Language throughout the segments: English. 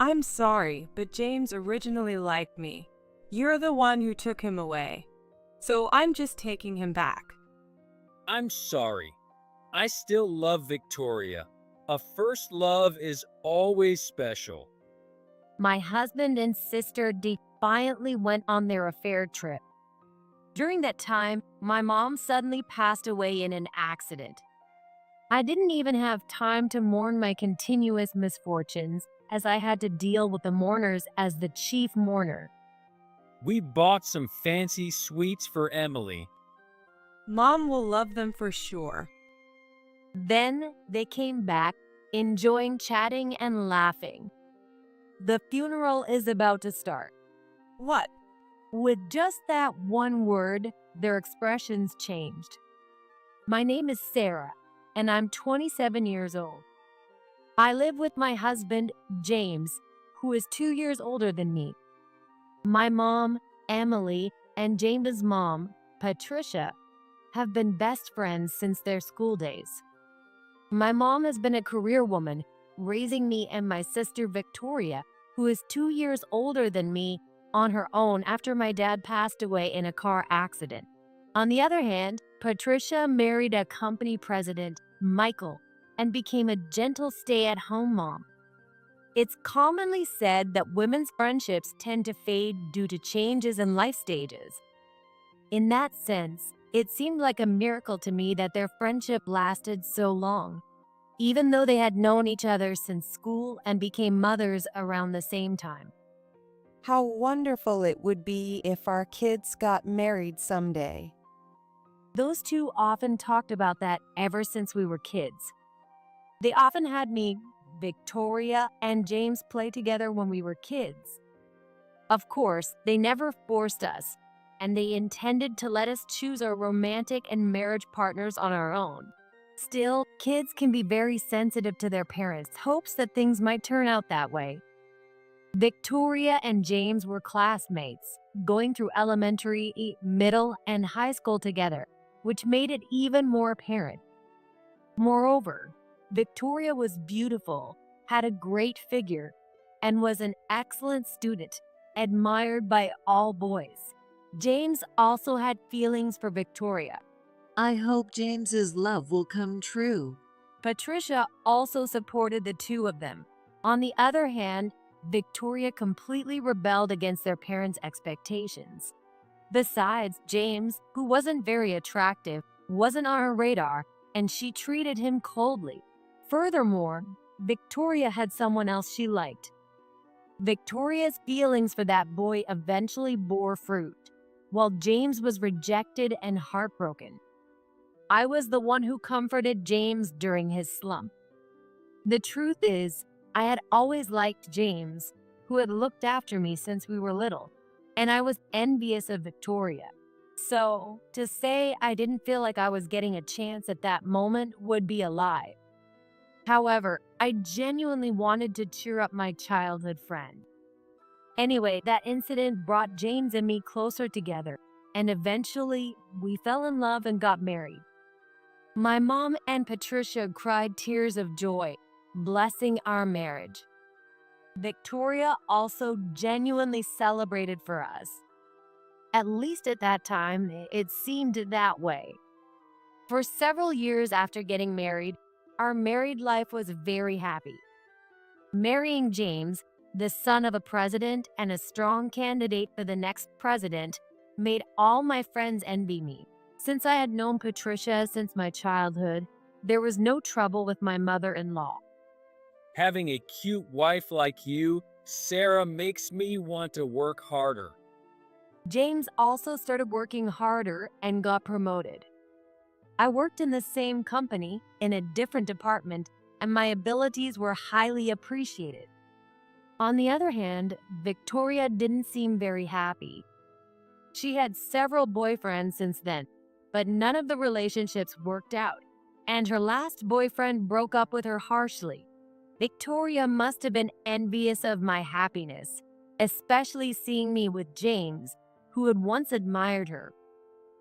I'm sorry, but James originally liked me. You're the one who took him away. So I'm just taking him back. I'm sorry. I still love Victoria. A first love is always special. My husband and sister defiantly went on their affair trip. During that time, my mom suddenly passed away in an accident. I didn't even have time to mourn my continuous misfortunes, as I had to deal with the mourners as the chief mourner. We bought some fancy sweets for Emily. Mom will love them for sure. Then they came back, enjoying chatting and laughing. The funeral is about to start. What? With just that one word, their expressions changed. My name is Sarah, and I'm 27 years old. I live with my husband, James, who is 2 years older than me. My mom, Emily, and James's mom, Patricia, have been best friends since their school days. My mom has been a career woman, raising me and my sister Victoria, who is 2 years older than me, on her own after my dad passed away in a car accident. On the other hand, Patricia married a company president, Michael, and became a gentle stay-at-home mom. It's commonly said that women's friendships tend to fade due to changes in life stages. In that sense, it seemed like a miracle to me that their friendship lasted so long, even though they had known each other since school and became mothers around the same time. How wonderful it would be if our kids got married someday. Those two often talked about that ever since we were kids. They often had me, Victoria, and James play together when we were kids. Of course, they never forced us, and they intended to let us choose our romantic and marriage partners on our own. Still, kids can be very sensitive to their parents' hopes that things might turn out that way. Victoria and James were classmates, going through elementary, middle, and high school together, which made it even more apparent. Moreover, Victoria was beautiful, had a great figure, and was an excellent student, admired by all boys. James also had feelings for Victoria. I hope James's love will come true. Patricia also supported the two of them. On the other hand, Victoria completely rebelled against their parents' expectations. Besides, James, who wasn't very attractive, wasn't on her radar, and she treated him coldly. Furthermore, Victoria had someone else she liked. Victoria's feelings for that boy eventually bore fruit, while James was rejected and heartbroken. I was the one who comforted James during his slump. The truth is, I had always liked James, who had looked after me since we were little, and I was envious of Victoria. So, to say I didn't feel like I was getting a chance at that moment would be a lie. However, I genuinely wanted to cheer up my childhood friend. Anyway, that incident brought James and me closer together, and eventually, we fell in love and got married. My mom and Patricia cried tears of joy, blessing our marriage. Victoria also genuinely celebrated for us. At least at that time, it seemed that way. For several years after getting married, our married life was very happy. Marrying James, the son of a president and a strong candidate for the next president, made all my friends envy me. Since I had known Patricia since my childhood, there was no trouble with my mother-in-law. Having a cute wife like you, Sarah, makes me want to work harder. James also started working harder and got promoted. I worked in the same company, in a different department, and my abilities were highly appreciated. On the other hand, Victoria didn't seem very happy. She had several boyfriends since then, but none of the relationships worked out, and her last boyfriend broke up with her harshly. Victoria must have been envious of my happiness, especially seeing me with James, who had once admired her.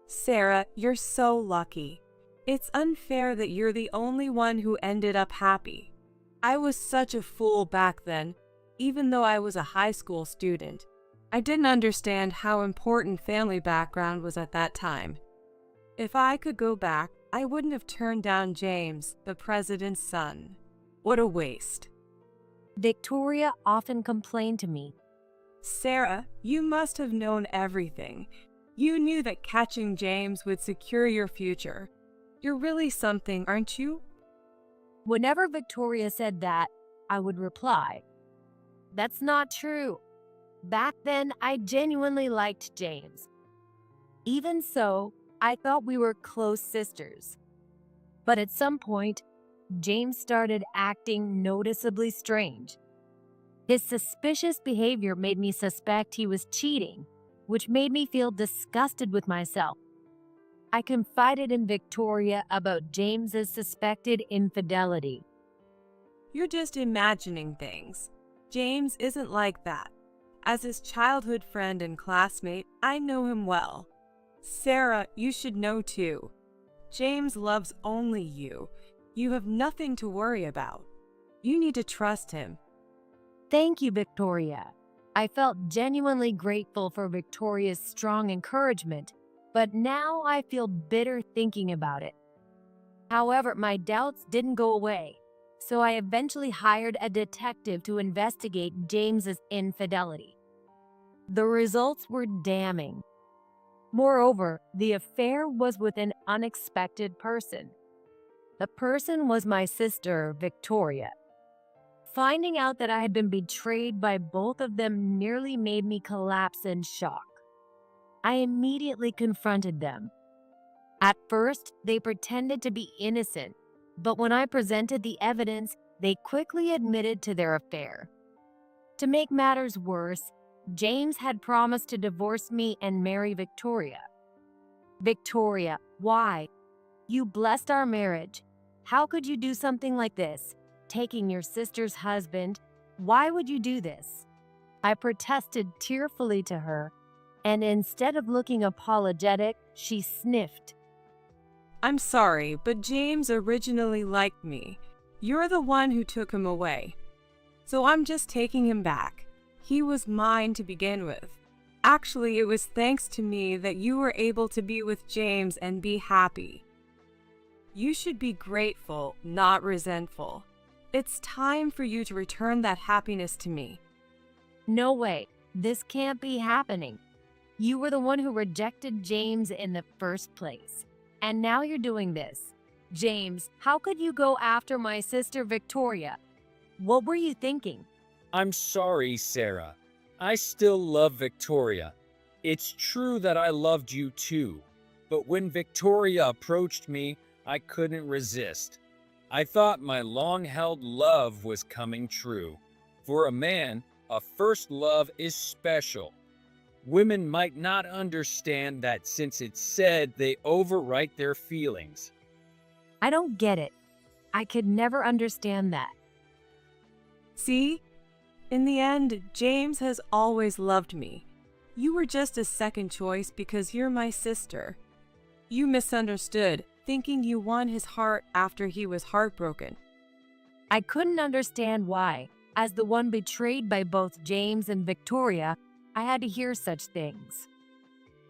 Sarah, you're so lucky. It's unfair that you're the only one who ended up happy. I was such a fool back then, even though I was a high school student. I didn't understand how important family background was at that time. If I could go back, I wouldn't have turned down James, the president's son. What a waste. Victoria often complained to me. Sarah, you must have known everything. You knew that catching James would secure your future. You're really something, aren't you? Whenever Victoria said that, I would reply, "That's not true. Back then, I genuinely liked James. Even so, I thought we were close sisters. But at some point, James started acting noticeably strange. His suspicious behavior made me suspect he was cheating, which made me feel disgusted with myself. I confided in Victoria about James's suspected infidelity. You're just imagining things. James isn't like that. As his childhood friend and classmate, I know him well. Sarah, you should know too. James loves only you. You have nothing to worry about. You need to trust him." Thank you, Victoria. I felt genuinely grateful for Victoria's strong encouragement, but now I feel bitter thinking about it. However, my doubts didn't go away, so I eventually hired a detective to investigate James's infidelity. The results were damning. Moreover, the affair was with an unexpected person. The person was my sister, Victoria. Finding out that I had been betrayed by both of them nearly made me collapse in shock. I immediately confronted them. At first, they pretended to be innocent, but when I presented the evidence, they quickly admitted to their affair. To make matters worse, James had promised to divorce me and marry Victoria. Victoria, why? You blessed our marriage. How could you do something like this? Taking your sister's husband, why would you do this? I protested tearfully to her, and instead of looking apologetic, she sniffed. "I'm sorry, but James originally liked me. You're the one who took him away. So I'm just taking him back. He was mine to begin with. Actually, it was thanks to me that you were able to be with James and be happy. You should be grateful, not resentful. It's time for you to return that happiness to me." No way, this can't be happening. You were the one who rejected James in the first place, and now you're doing this. James, how could you go after my sister Victoria? What were you thinking? I'm sorry, Sarah. I still love Victoria. It's true that I loved you too, but when Victoria approached me, I couldn't resist. I thought my long-held love was coming true. For a man, a first love is special. Women might not understand that since it's said they overwrite their feelings. I don't get it. I could never understand that. See? In the end, James has always loved me. You were just a second choice because you're my sister. You misunderstood, thinking you won his heart after he was heartbroken. I couldn't understand why. As the one betrayed by both James and Victoria, I had to hear such things.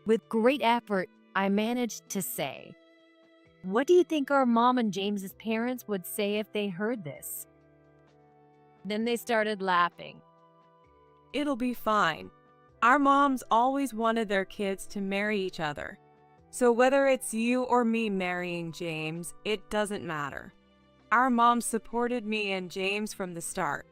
With great effort, I managed to say, "What do you think our mom and James's parents would say if they heard this?" Then they started laughing. It'll be fine. Our moms always wanted their kids to marry each other. So whether it's you or me marrying James, it doesn't matter. Our moms supported me and James from the start.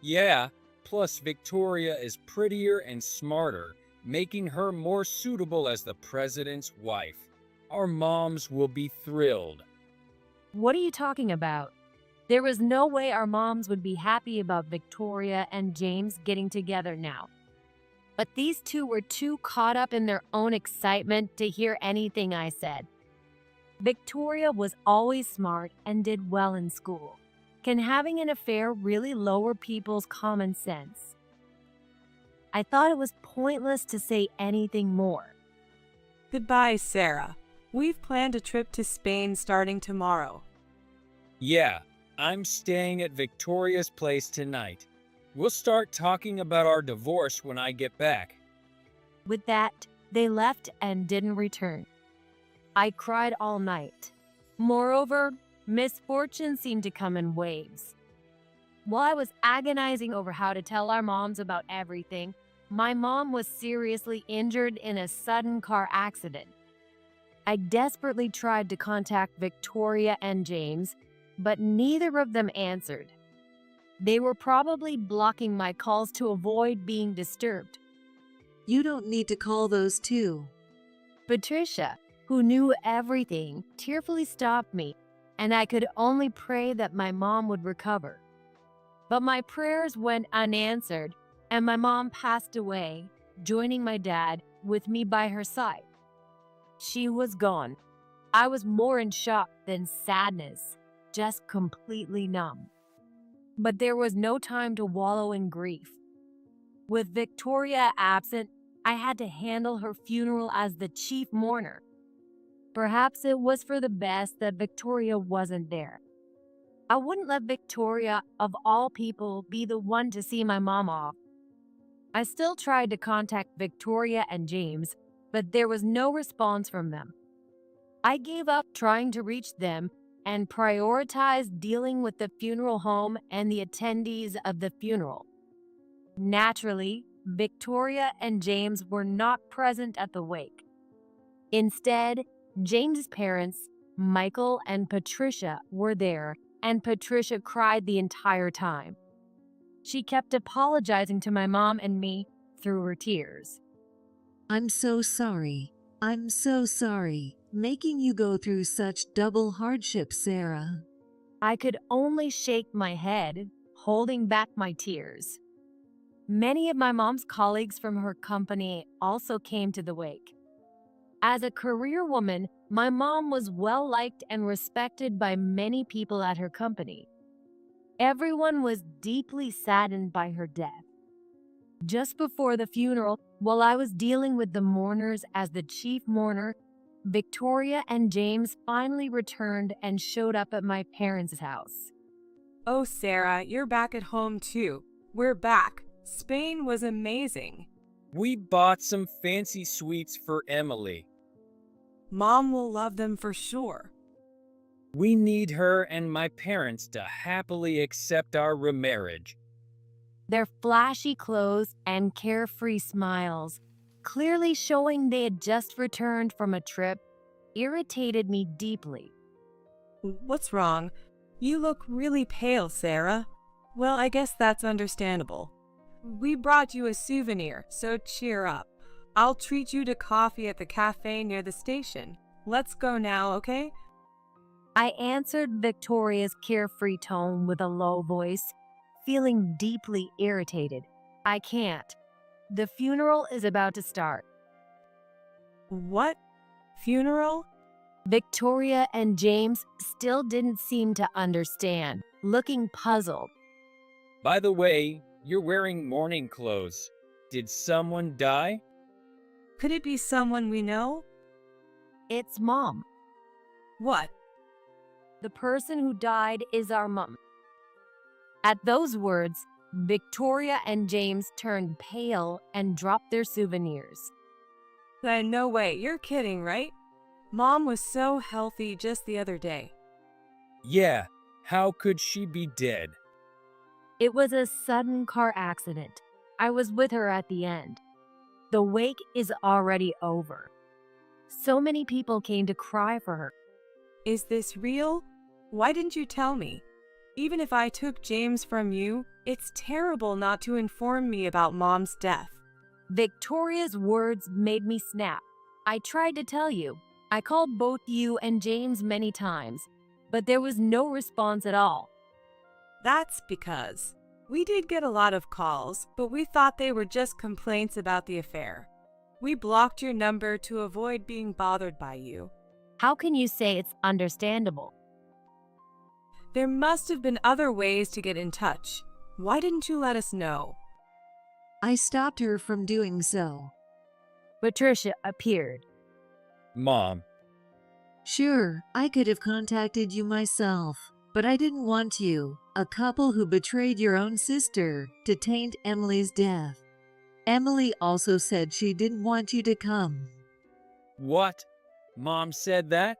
Yeah, plus Victoria is prettier and smarter, making her more suitable as the president's wife. Our moms will be thrilled. What are you talking about? There was no way our moms would be happy about Victoria and James getting together now. But these two were too caught up in their own excitement to hear anything I said. Victoria was always smart and did well in school. Can having an affair really lower people's common sense? I thought it was pointless to say anything more. Goodbye, Sarah. We've planned a trip to Spain starting tomorrow. Yeah, I'm staying at Victoria's place tonight. We'll start talking about our divorce when I get back. With that, they left and didn't return. I cried all night. Moreover, misfortune seemed to come in waves. While I was agonizing over how to tell our moms about everything, my mom was seriously injured in a sudden car accident. I desperately tried to contact Victoria and James, but neither of them answered. They were probably blocking my calls to avoid being disturbed. You don't need to call those two. Patricia, who knew everything, tearfully stopped me, and I could only pray that my mom would recover. But my prayers went unanswered, and my mom passed away, joining my dad with me by her side. She was gone. I was more in shock than sadness, just completely numb. But there was no time to wallow in grief. With Victoria absent, I had to handle her funeral as the chief mourner. Perhaps it was for the best that Victoria wasn't there. I wouldn't let Victoria, of all people, be the one to see my mom off. I still tried to contact Victoria and James, but there was no response from them. I gave up trying to reach them and prioritized dealing with the funeral home and the attendees of the funeral. Naturally, Victoria and James were not present at the wake. Instead, James's parents, Michael and Patricia, were there, and Patricia cried the entire time. She kept apologizing to my mom and me through her tears. I'm so sorry. I'm so sorry, making you go through such double hardship, Sarah. I could only shake my head, holding back my tears. Many of my mom's colleagues from her company also came to the wake. As a career woman, my mom was well liked and respected by many people at her company. Everyone was deeply saddened by her death. Just before the funeral, while I was dealing with the mourners as the chief mourner, Victoria and James finally returned and showed up at my parents' house. Oh, Sarah, you're back at home too. We're back. Spain was amazing. We bought some fancy sweets for Emily. Mom will love them for sure. We need her and my parents to happily accept our remarriage. Their flashy clothes and carefree smiles, clearly showing they had just returned from a trip, irritated me deeply. What's wrong? You look really pale, Sarah. Well, I guess that's understandable. We brought you a souvenir, so cheer up. I'll treat you to coffee at the cafe near the station. Let's go now, okay? I answered Victoria's carefree tone with a low voice, feeling deeply irritated. I can't. The funeral is about to start. What? Funeral? Victoria and James still didn't seem to understand, looking puzzled. By the way, you're wearing mourning clothes. Did someone die? Could it be someone we know? It's Mom. What? The person who died is our mom. At those words, Victoria and James turned pale and dropped their souvenirs. No way, you're kidding, right? Mom was so healthy just the other day. Yeah, how could she be dead? It was a sudden car accident. I was with her at the end. The wake is already over. So many people came to cry for her. Is this real? Why didn't you tell me? Even if I took James from you, it's terrible not to inform me about Mom's death. Victoria's words made me snap. I tried to tell you. I called both you and James many times, but there was no response at all. That's because we did get a lot of calls, but we thought they were just complaints about the affair. We blocked your number to avoid being bothered by you. How can you say it's understandable? There must have been other ways to get in touch. Why didn't you let us know? I stopped her from doing so. Patricia appeared. Mom, Sure, I could have contacted you myself, But I didn't want you, a couple who betrayed your own sister, to taint Emily's death. Emily also said she didn't want you to come. What? Mom said that?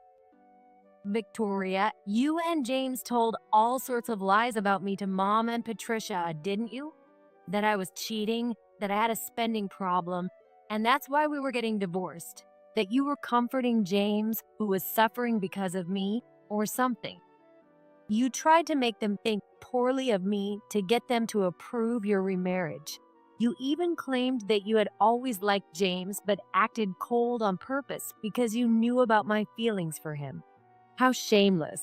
Victoria, you and James told all sorts of lies about me to Mom and Patricia, didn't you? That I was cheating, that I had a spending problem, and that's why we were getting divorced. That you were comforting James, who was suffering because of me, or something. You tried to make them think poorly of me to get them to approve your remarriage. You even claimed that you had always liked James but acted cold on purpose because you knew about my feelings for him. How shameless.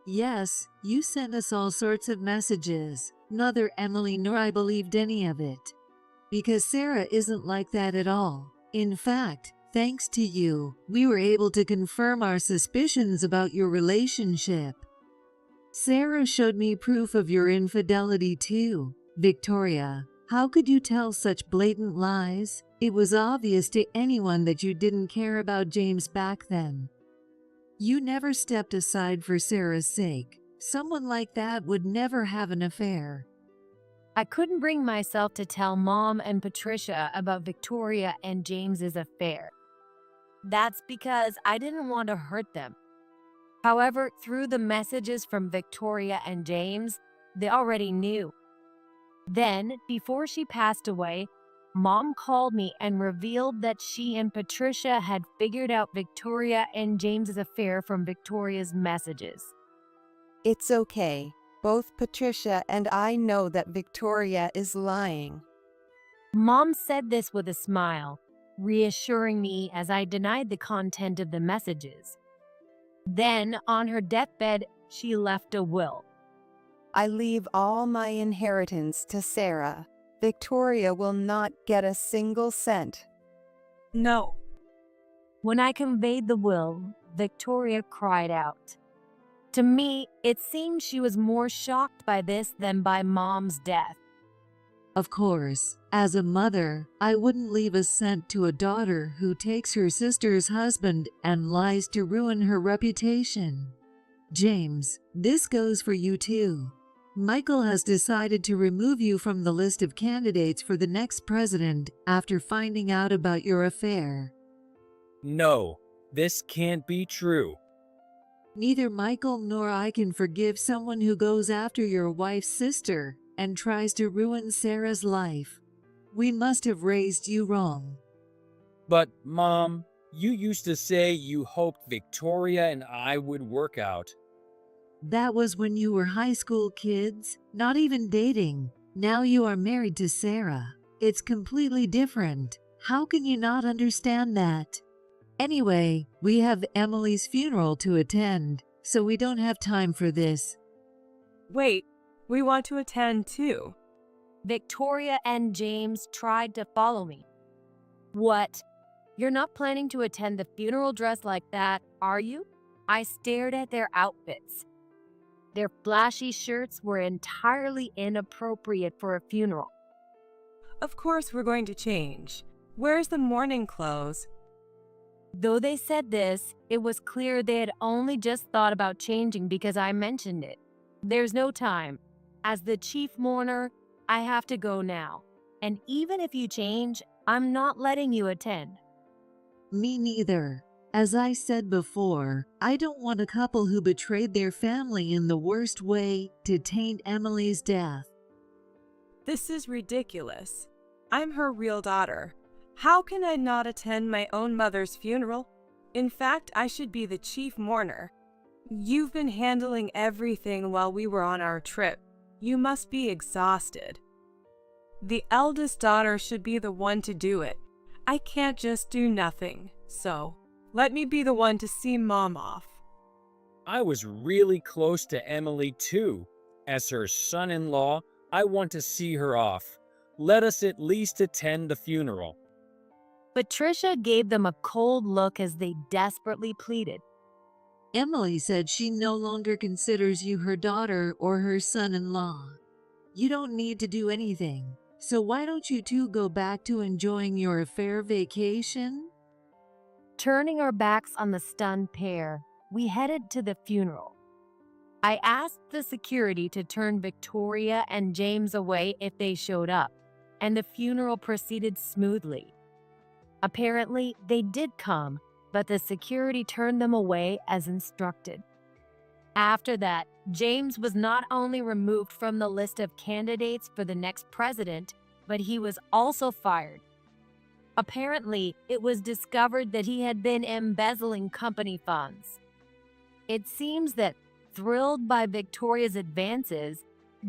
Yes, you sent us all sorts of messages. Neither Emily nor I believed any of it. Because Sarah isn't like that at all. In fact, thanks to you, we were able to confirm our suspicions about your relationship. Sarah showed me proof of your infidelity too. Victoria, how could you tell such blatant lies? It was obvious to anyone that you didn't care about James back then. You never stepped aside for Sarah's sake. Someone like that would never have an affair. I couldn't bring myself to tell Mom and Patricia about Victoria and James's affair. That's because I didn't want to hurt them. However, through the messages from Victoria and James, they already knew. Then, before she passed away, Mom called me and revealed that she and Patricia had figured out Victoria and James's affair from Victoria's messages. It's okay. Both Patricia and I know that Victoria is lying. Mom said this with a smile, reassuring me as I denied the content of the messages. Then, on her deathbed, she left a will. I leave all my inheritance to Sarah. Victoria will not get a single cent. No. When I conveyed the will, Victoria cried out. To me, it seemed she was more shocked by this than by Mom's death. Of course, as a mother, I wouldn't leave a cent to a daughter who takes her sister's husband and lies to ruin her reputation. James, this goes for you too. Michael has decided to remove you from the list of candidates for the next president after finding out about your affair. No, this can't be true. Neither Michael nor I can forgive someone who goes after your wife's sister and tries to ruin Sarah's life. We must have raised you wrong. But, Mom, you used to say you hoped Victoria and I would work out. That was when you were high school kids, not even dating. Now you are married to Sarah. It's completely different. How can you not understand that? Anyway, we have Emily's funeral to attend, so we don't have time for this. Wait, we want to attend too. Victoria and James tried to follow me. What? You're not planning to attend the funeral dressed like that, are you? I stared at their outfits. Their flashy shirts were entirely inappropriate for a funeral. Of course we're going to change. Where's the mourning clothes? Though they said this, it was clear they had only just thought about changing because I mentioned it. There's no time. As the chief mourner, I have to go now. And even if you change, I'm not letting you attend. Me neither. As I said before, I don't want a couple who betrayed their family in the worst way to taint Emily's death. This is ridiculous. I'm her real daughter. How can I not attend my own mother's funeral? In fact, I should be the chief mourner. You've been handling everything while we were on our trip. You must be exhausted. The eldest daughter should be the one to do it. I can't just do nothing, so let me be the one to see Mom off. I was really close to Emily too. As her son-in-law, I want to see her off. Let us at least attend the funeral. Patricia gave them a cold look as they desperately pleaded. Emily said she no longer considers you her daughter or her son-in-law. You don't need to do anything, so why don't you two go back to enjoying your affair vacation? Turning our backs on the stunned pair, we headed to the funeral. I asked the security to turn Victoria and James away if they showed up, and the funeral proceeded smoothly. Apparently, they did come, but the security turned them away as instructed. After that, James was not only removed from the list of candidates for the next president, but he was also fired. Apparently, it was discovered that he had been embezzling company funds. It seems that, thrilled by Victoria's advances,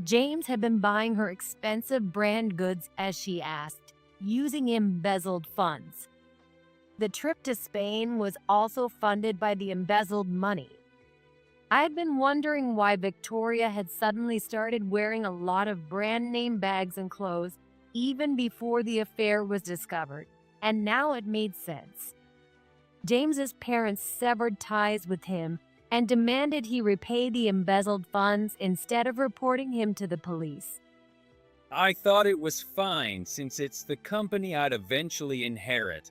James had been buying her expensive brand goods as she asked, using embezzled funds. The trip to Spain was also funded by the embezzled money. I had been wondering why Victoria had suddenly started wearing a lot of brand name bags and clothes even before the affair was discovered, and now it made sense. James's parents severed ties with him and demanded he repay the embezzled funds instead of reporting him to the police. I thought it was fine since it's the company I'd eventually inherit.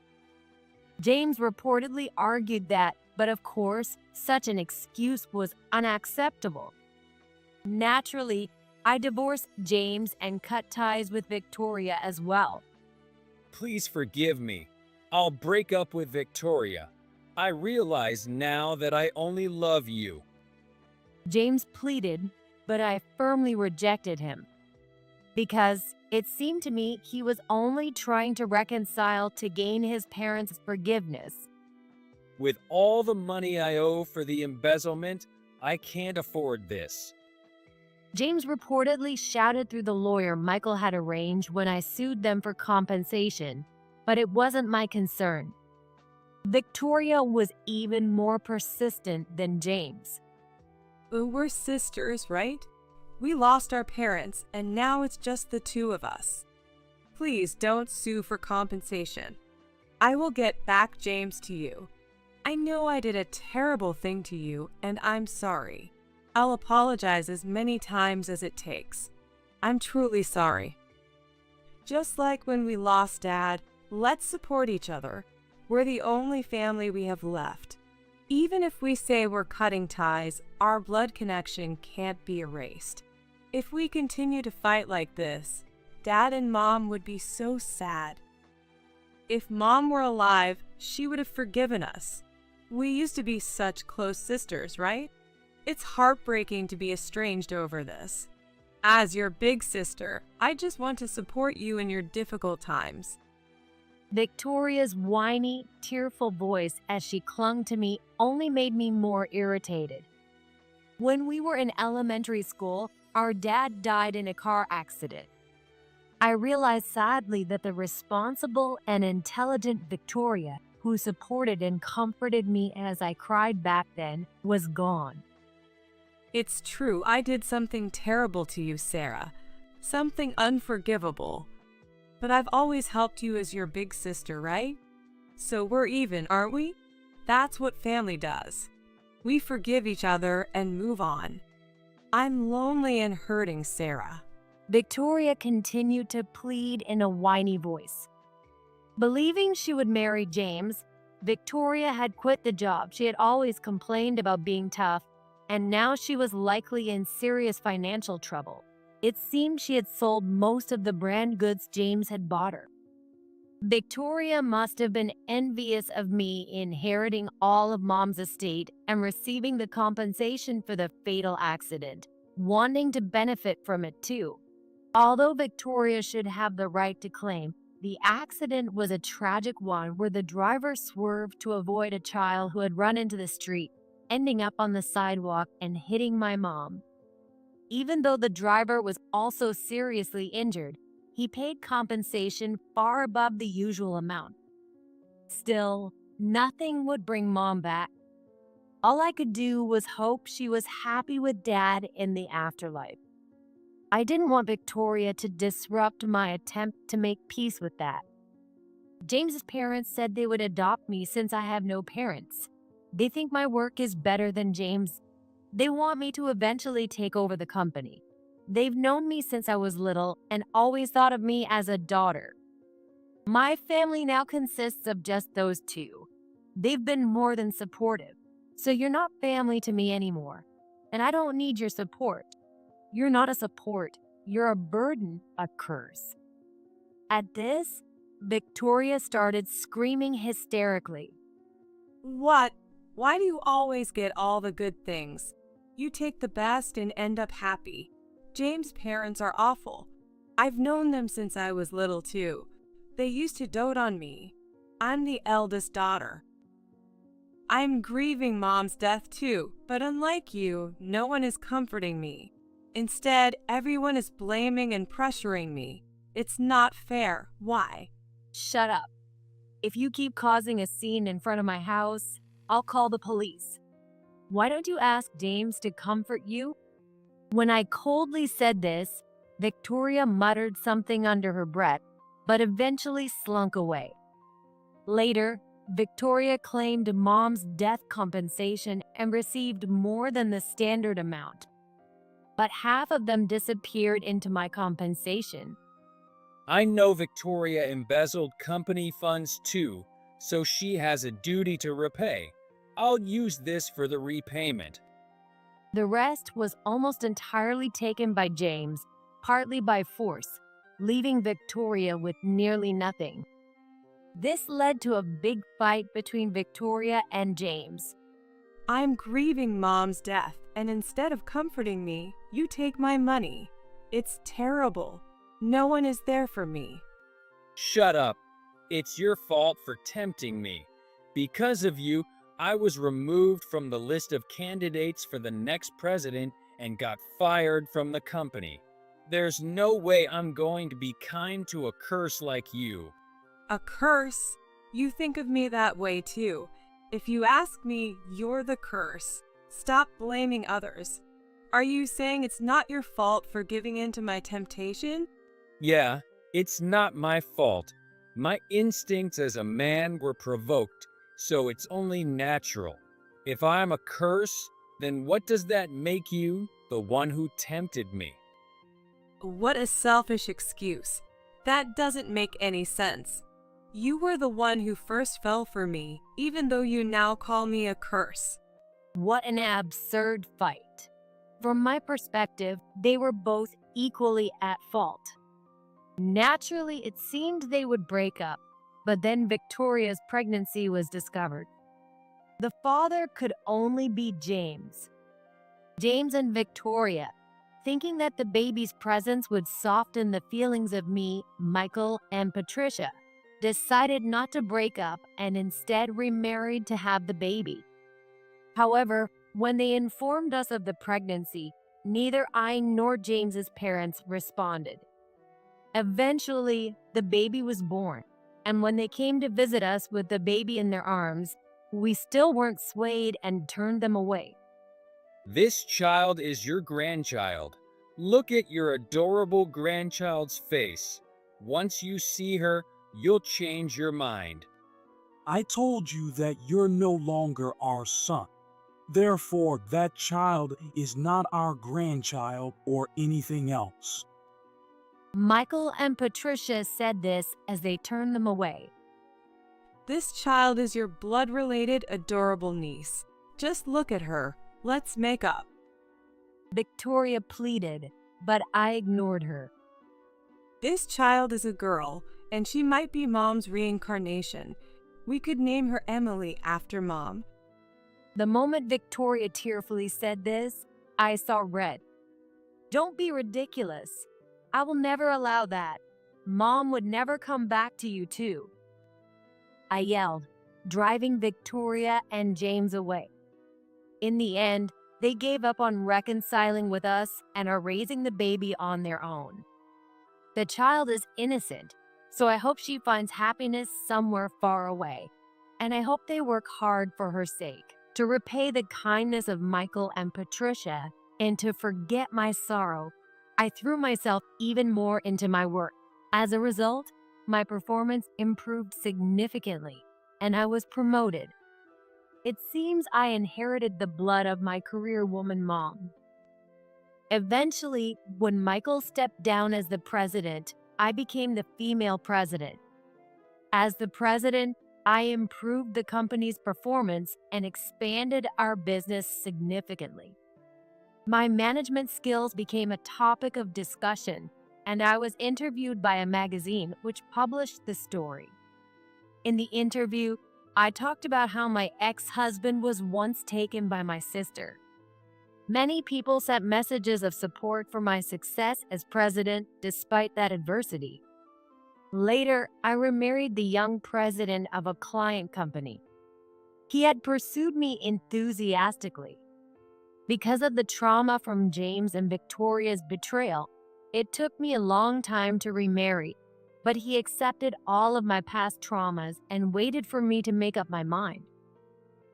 James reportedly argued that, but of course, such an excuse was unacceptable. Naturally, I divorced James and cut ties with Victoria as well. Please forgive me. I'll break up with Victoria. I realize now that I only love you. James pleaded, but I firmly rejected him. Because it seemed to me he was only trying to reconcile to gain his parents' forgiveness. With all the money I owe for the embezzlement, I can't afford this. James reportedly shouted through the lawyer Michael had arranged when I sued them for compensation, but it wasn't my concern. Victoria was even more persistent than James. We're sisters, right? We lost our parents, and now it's just the two of us. Please don't sue for compensation. I will get back James to you. I know I did a terrible thing to you, and I'm sorry. I'll apologize as many times as it takes. I'm truly sorry. Just like when we lost Dad, let's support each other. We're the only family we have left. Even if we say we're cutting ties, our blood connection can't be erased. If we continue to fight like this, Dad and Mom would be so sad. If Mom were alive, she would have forgiven us. We used to be such close sisters, right? It's heartbreaking to be estranged over this. As your big sister, I just want to support you in your difficult times. Victoria's whiny, tearful voice as she clung to me only made me more irritated. When we were in elementary school, our dad died in a car accident. I realized sadly that the responsible and intelligent Victoria, who supported and comforted me as I cried back then, was gone. It's true, I did something terrible to you, Sarah. Something unforgivable. But I've always helped you as your big sister, right? So we're even, aren't we? That's what family does. We forgive each other and move on. I'm lonely and hurting, Sarah. Victoria continued to plead in a whiny voice. Believing she would marry James, Victoria had quit the job she had always complained about being tough, and now she was likely in serious financial trouble. It seemed she had sold most of the brand goods James had bought her. Victoria must have been envious of me inheriting all of Mom's estate and receiving the compensation for the fatal accident, wanting to benefit from it too. Although Victoria should have the right to claim, the accident was a tragic one where the driver swerved to avoid a child who had run into the street, ending up on the sidewalk and hitting my mom. Even though the driver was also seriously injured, he paid compensation far above the usual amount. Still, nothing would bring Mom back. All I could do was hope she was happy with Dad in the afterlife. I didn't want Victoria to disrupt my attempt to make peace with that. James's parents said they would adopt me since I have no parents. They think my work is better than James. They want me to eventually take over the company. They've known me since I was little and always thought of me as a daughter. My family now consists of just those two. They've been more than supportive, so you're not family to me anymore. and I don't need your support. You're not a support. You're a burden, a curse." At this, Victoria started screaming hysterically. What? Why do you always get all the good things? You take the best and end up happy. James' parents are awful. I've known them since I was little too. They used to dote on me. I'm the eldest daughter. I'm grieving Mom's death too, but unlike you, no one is comforting me. Instead, everyone is blaming and pressuring me. It's not fair. Why? "Shut up. If you keep causing a scene in front of my house, I'll call the police. Why don't you ask James to comfort you?" When I coldly said this, Victoria muttered something under her breath, but eventually slunk away. Later, Victoria claimed Mom's death compensation and received more than the standard amount. But half of them disappeared into my compensation. I know Victoria embezzled company funds too, so she has a duty to repay. I'll use this for the repayment. The rest was almost entirely taken by James, partly by force, leaving Victoria with nearly nothing. This led to a big fight between Victoria and James. I'm grieving Mom's death, and instead of comforting me, you take my money. It's terrible. No one is there for me. Shut up. It's your fault for tempting me. Because of you, I was removed from the list of candidates for the next president and got fired from the company. There's no way I'm going to be kind to a curse like you. A curse? You think of me that way too. If you ask me, you're the curse. Stop blaming others. Are you saying it's not your fault for giving in to my temptation? Yeah, it's not my fault. My instincts as a man were provoked, so it's only natural. If I'm a curse, then what does that make you, the one who tempted me? What a selfish excuse. That doesn't make any sense. You were the one who first fell for me, even though you now call me a curse. What an absurd fight. From my perspective, they were both equally at fault. Naturally, it seemed they would break up, but then Victoria's pregnancy was discovered. The father could only be James. James and Victoria, thinking that the baby's presence would soften the feelings of me, Michael, and Patricia, decided not to break up and instead remarried to have the baby. However, when they informed us of the pregnancy, neither I nor James's parents responded. Eventually, the baby was born, and when they came to visit us with the baby in their arms, we still weren't swayed and turned them away. This child is your grandchild. Look at your adorable grandchild's face. Once you see her, you'll change your mind. I told you that you're no longer our son. Therefore, that child is not our grandchild or anything else. Michael and Patricia said this as they turned them away. This child is your blood-related, adorable niece. Just look at her. Let's make up. Victoria pleaded, but I ignored her. This child is a girl, and she might be Mom's reincarnation. We could name her Emily after Mom. The moment Victoria tearfully said this, I saw red. Don't be ridiculous. I will never allow that. Mom would never come back to you too. I yelled, driving Victoria and James away. In the end, they gave up on reconciling with us and are raising the baby on their own. The child is innocent, so I hope she finds happiness somewhere far away. And I hope they work hard for her sake, to repay the kindness of Michael and Patricia, and to forget my sorrow. I threw myself even more into my work. As a result, my performance improved significantly, and I was promoted. It seems I inherited the blood of my career woman mom. Eventually, when Michael stepped down as the president, I became the female president. As the president, I improved the company's performance and expanded our business significantly. My management skills became a topic of discussion, and I was interviewed by a magazine which published the story. In the interview, I talked about how my ex-husband was once taken by my sister. Many people sent messages of support for my success as president despite that adversity. Later, I remarried the young president of a client company. He had pursued me enthusiastically. Because of the trauma from James and Victoria's betrayal, it took me a long time to remarry, but he accepted all of my past traumas and waited for me to make up my mind.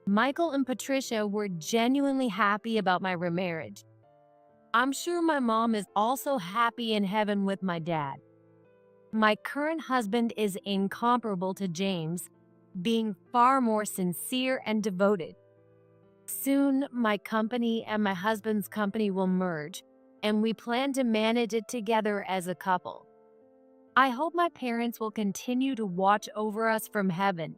Michael and Patricia were genuinely happy about my remarriage. I'm sure my mom is also happy in heaven with my dad. My current husband is incomparable to James, being far more sincere and devoted. Soon, my company and my husband's company will merge, and we plan to manage it together as a couple. I hope my parents will continue to watch over us from heaven